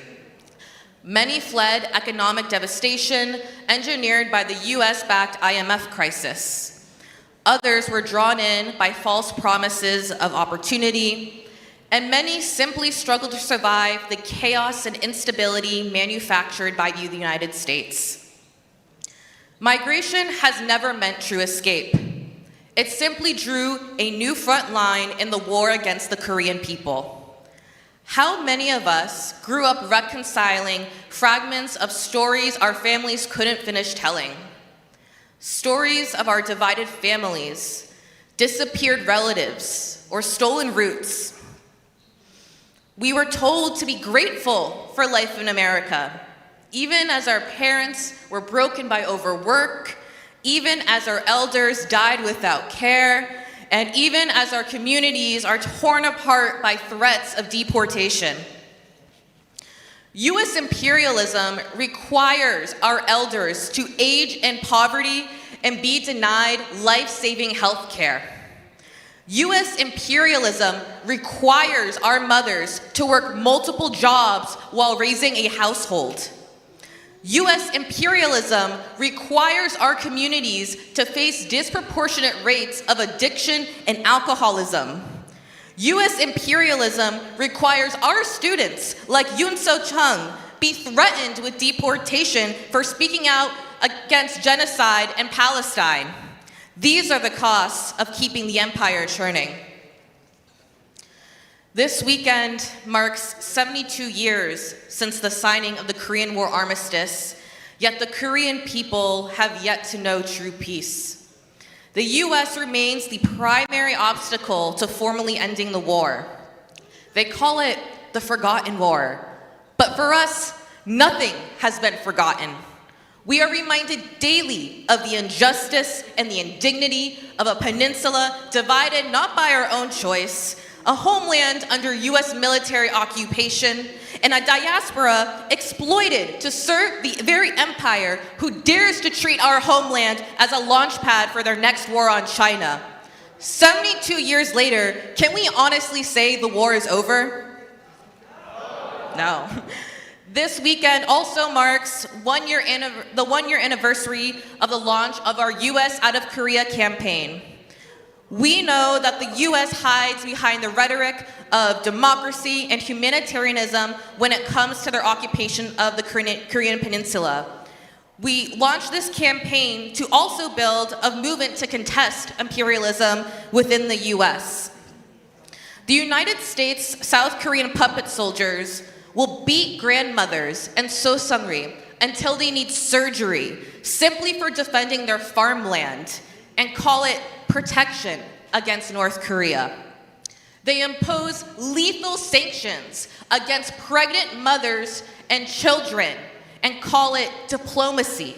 Many fled economic devastation engineered by the US-backed IMF crisis. Others were drawn in by false promises of opportunity, and many simply struggled to survive the chaos and instability manufactured by the United States. Migration has never meant true escape. It simply drew a new front line in the war against the Korean people. How many of us grew up reconciling fragments of stories our families couldn't finish telling? Stories of our divided families, disappeared relatives, or stolen roots. We were told to be grateful for life in America, even as our parents were broken by overwork, even as our elders died without care, and even as our communities are torn apart by threats of deportation. US imperialism requires our elders to age in poverty and be denied life-saving health care. US imperialism requires our mothers to work multiple jobs while raising a household. US imperialism requires our communities to face disproportionate rates of addiction and alcoholism. US imperialism requires our students, like Chang, be threatened with deportation for speaking out against genocide in Palestine. These are the costs of keeping the empire churning. This weekend marks 72 years since the signing of the Korean War armistice, yet the Korean people have yet to know true peace. The US remains the primary obstacle to formally ending the war. They call it the forgotten war, but for us, nothing has been forgotten. We are reminded daily of the injustice and the indignity of a peninsula divided not by our own choice, a homeland under US military occupation, and a diaspora exploited to serve the very empire who dares to treat our homeland as a launch pad for their next war on China. 72 years later, can we honestly say the war is over? No. This weekend also marks the one-year anniversary of the launch of our US Out of Korea campaign. We know that the US hides behind the rhetoric of democracy and humanitarianism when it comes to their occupation of the Korean Peninsula. We launched this campaign to also build a movement to contest imperialism within the US. The United States South Korean puppet soldiers will beat grandmothers and sosangri until they need surgery simply for defending their farmland and call it protection against North Korea. They impose lethal sanctions against pregnant mothers and children and call it diplomacy.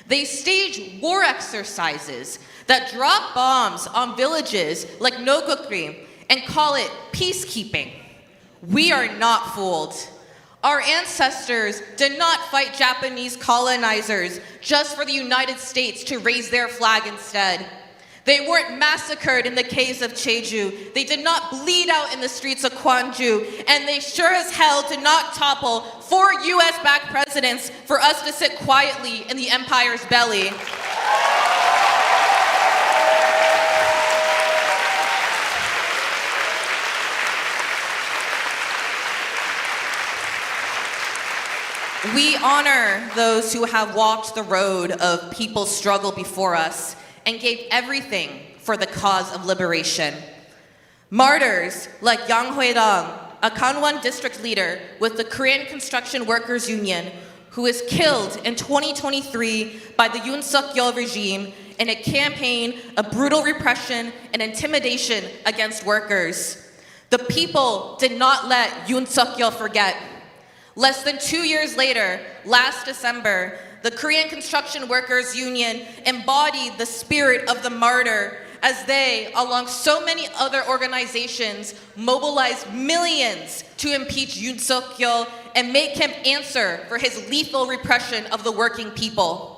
They stage war exercises that drop bombs on villages like Nogokri and call it peacekeeping. We are not fooled. Our ancestors did not fight Japanese colonizers just for the United States to raise their flag instead. They weren't massacred in the caves of Jeju. They did not bleed out in the streets of Gwangju. And they sure as hell did not topple 4 US-backed presidents for us to sit quietly in the empire's belly. We honor those who have walked the road of people's struggle before us and gave everything for the cause of liberation. Martyrs like Yang Hoi-dang, a Gangwon district leader with the Korean Construction Workers Union, who was killed in 2023 by the Yoon Suk-yeol regime in a campaign of brutal repression and intimidation against workers. The people did not let Yoon Suk-yeol forget. Less than 2 years later, last December, the Korean Construction Workers Union embodied the spirit of the martyr as they, along so many other organizations, mobilized millions to impeach Yoon Suk-yeol and make him answer for his lethal repression of the working people.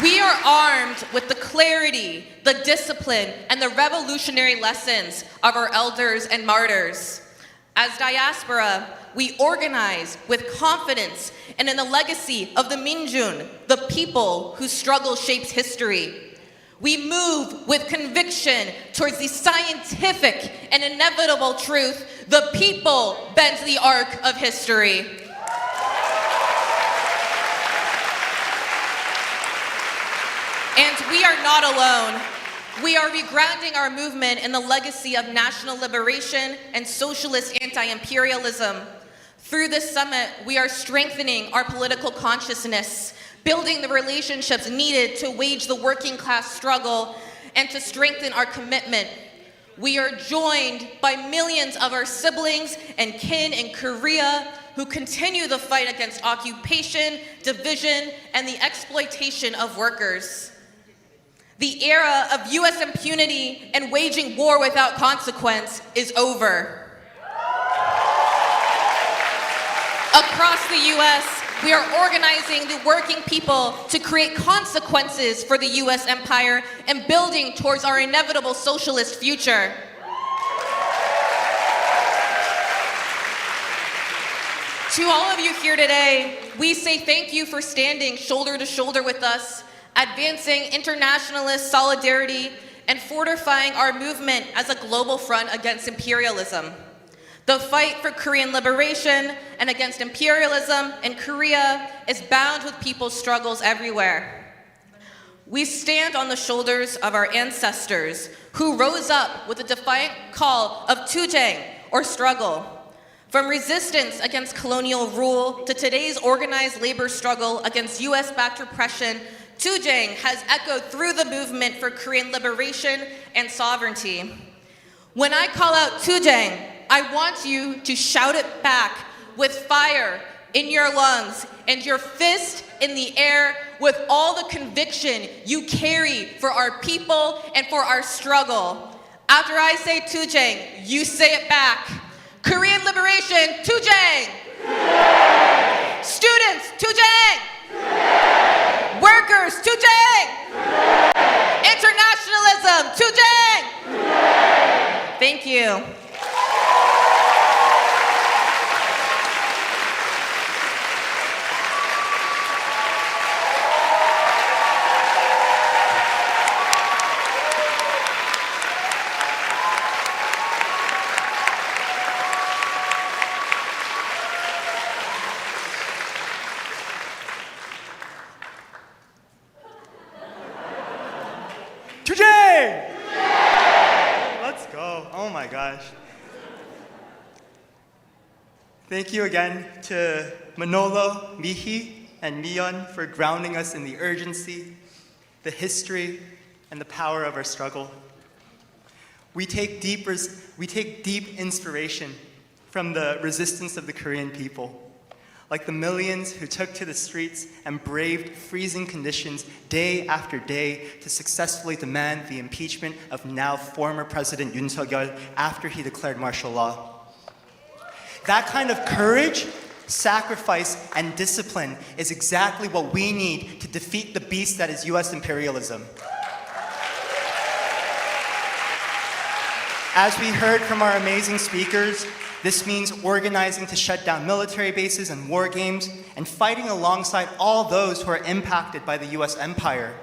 We are armed with the clarity, the discipline, and the revolutionary lessons of our elders and martyrs. As diaspora, we organize with confidence and in the legacy of the Minjun, the people whose struggle shapes history. We move with conviction towards the scientific and inevitable truth: the people bend the arc of history. And we are not alone. We are regrounding our movement in the legacy of national liberation and socialist anti-imperialism. Through this summit, we are strengthening our political consciousness, building the relationships needed to wage the working class struggle and to strengthen our commitment. We are joined by millions of our siblings and kin in Korea who continue the fight against occupation, division, and the exploitation of workers. The era of US impunity and waging war without consequence is over. Across the US, we are organizing the working people to create consequences for the US empire and building towards our inevitable socialist future. To all of you here today, we say thank you for standing shoulder to shoulder with us, advancing internationalist solidarity, and fortifying our movement as a global front against imperialism. The fight for Korean liberation and against imperialism in Korea is bound with people's struggles everywhere. We stand on the shoulders of our ancestors who rose up with a defiant call of 투쟁, or struggle. From resistance against colonial rule to today's organized labor struggle against US-backed repression, 투쟁 has echoed through the movement for Korean liberation and sovereignty. When I call out 투쟁, I want you to shout it back with fire in your lungs and your fist in the air with all the conviction you carry for our people and for our struggle. After I say 투쟁, you say it back. Korean liberation, 투쟁! Students, 투쟁! Workers, 투쟁! Internationalism, 투쟁! Thank you. 투쟁! Let's go. Oh my gosh. Thank you again to Manolo, Mihi, and Miyeon for grounding us in the urgency, the history, and the power of our struggle. We take deep inspiration from the resistance of the Korean people, like the millions who took to the streets and braved freezing conditions day after day to successfully demand the impeachment of now former President Yoon Suk-yeol after he declared martial law. That kind of courage, sacrifice, and discipline is exactly what we need to defeat the beast that is US imperialism. As we heard from our amazing speakers, this means organizing to shut down military bases and war games and fighting alongside all those who are impacted by the US empire.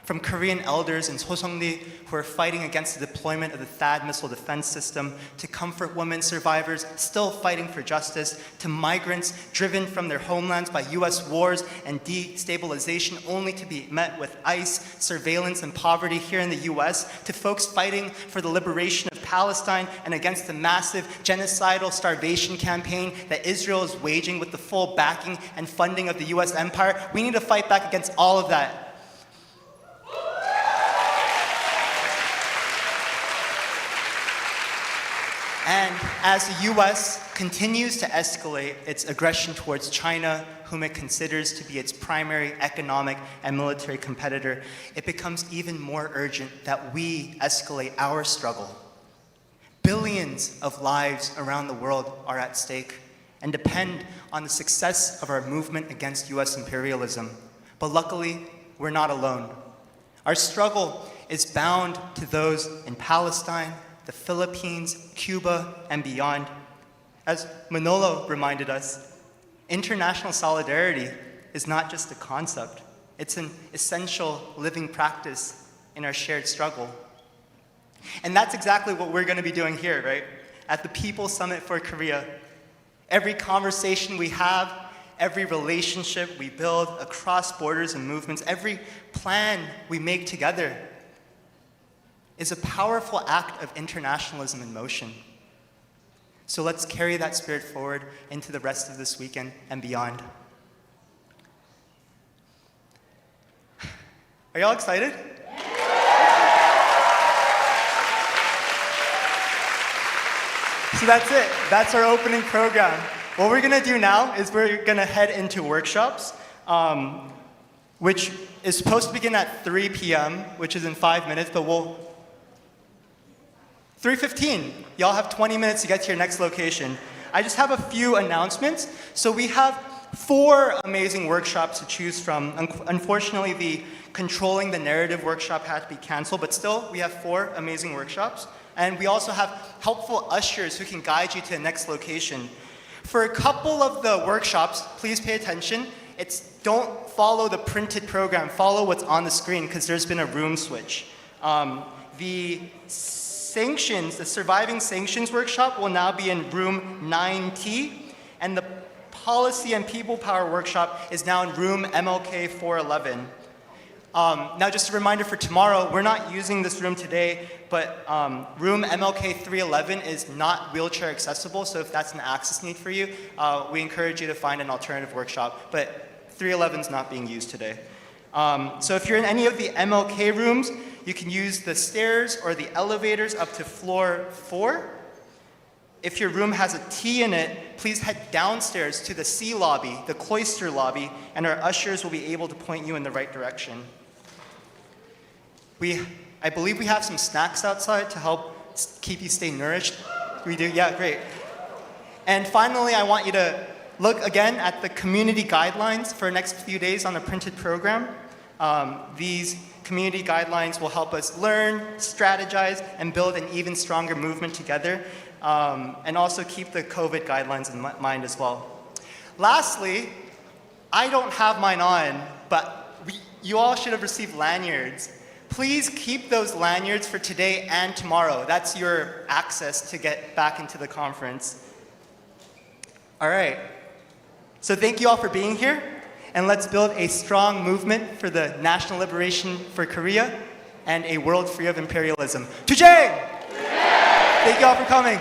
From Korean elders in Soseongri who are fighting against the deployment of the THAAD missile defense system, to comfort women survivors still fighting for justice, to migrants driven from their homelands by US wars and destabilization only to be met with ICE, surveillance, and poverty here in the US, to folks fighting for the liberation of Palestine and against the massive genocidal starvation campaign that Israel is waging with the full backing and funding of the US empire. We need to fight back against all of that. And as the US continues to escalate its aggression towards China, whom it considers to be its primary economic and military competitor, it becomes even more urgent that we escalate our struggle. Billions of lives around the world are at stake and depend on the success of our movement against US imperialism. But luckily, we're not alone. Our struggle is bound to those in Palestine, the Philippines, Cuba, and beyond. As Manolo reminded us, international solidarity is not just a concept. It's an essential living practice in our shared struggle. And that's exactly what we're going to be doing here, right? At the People's Summit for Korea. Every conversation we have, every relationship we build across borders and movements, every plan we make together, is a powerful act of internationalism in motion. So let's carry that spirit forward into the rest of this weekend and beyond. Are y'all excited? So that's it. That's our opening program. What we're going to do now is we're going to head into workshops, which is supposed to begin at 3 p.m., which is in 5 minutes, but we'll 3:15. Y'all have 20 minutes to get to your next location. I just have a few announcements. So we have 4 amazing workshops to choose from. Unfortunately, the Controlling the Narrative workshop had to be canceled, but still, we have 4 amazing workshops. And we also have helpful ushers who can guide you to the next location. For a couple of the workshops, please pay attention. Don't follow the printed program, follow what's on the screen, because there's been a room switch. The surviving sanctions workshop will now be in room 9T, and the policy and people power workshop is now in room MLK 411. Now just a reminder for tomorrow, we're not using this room today, but room MLK 311 is not wheelchair accessible, so if that's an access need for you, we encourage you to find an alternative workshop, but 311 is not being used today. So if you're in any of the MLK rooms, you can use the stairs or the elevators up to floor 4. If your room has a T in it, please head downstairs to the C lobby, the cloister lobby, and our ushers will be able to point you in the right direction. I believe we have some snacks outside to help keep you stay nourished. We do? Yeah, great. And finally, I want you to look again at the community guidelines for the next few days on the printed program. These community guidelines will help us learn, strategize, and build an even stronger movement together, and also keep the COVID guidelines in mind as well. Lastly, I don't have mine on, but you all should have received lanyards. Please keep those lanyards for today and tomorrow. That's your access to get back into the conference. All right. So thank you all for being here, and let's build a strong movement for the national liberation for Korea and a world free of imperialism. To Jang! Thank you all for coming.